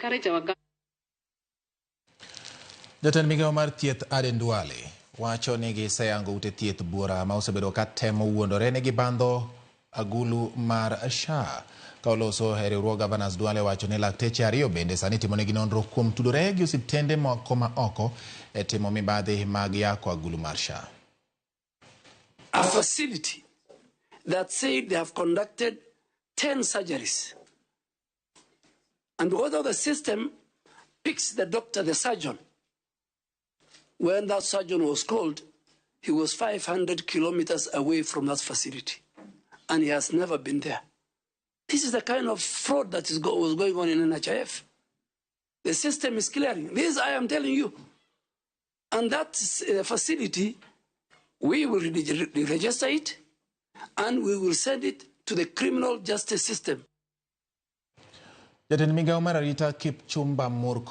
encourage our government. Jatend migao mar thieth DUALE wacho ni giseyango ute thieth buora ma osebedo ka temo wuondore ni gibandho agulu mar SHA. Kaoloso riwruog Governors DUALE wacho ni lakteche ariyo bende sani timonegi nonro kuom tudore gi osiptende moko ma oko e timo mibadhi mag yako agulu mar SHA. A facility that said they have conducted 10 surgeries. And because of the system picks the doctor, the surgeon, when that surgeon was called, he was 500 kilometers away from that facility. And he has never been there. This is the kind of fraud that was going on in NHIF. The system is clearing. This I am telling you. And that facility, we will register it and we will send it to the criminal justice system. Jatend migao mar arita Kipchumba Murkomen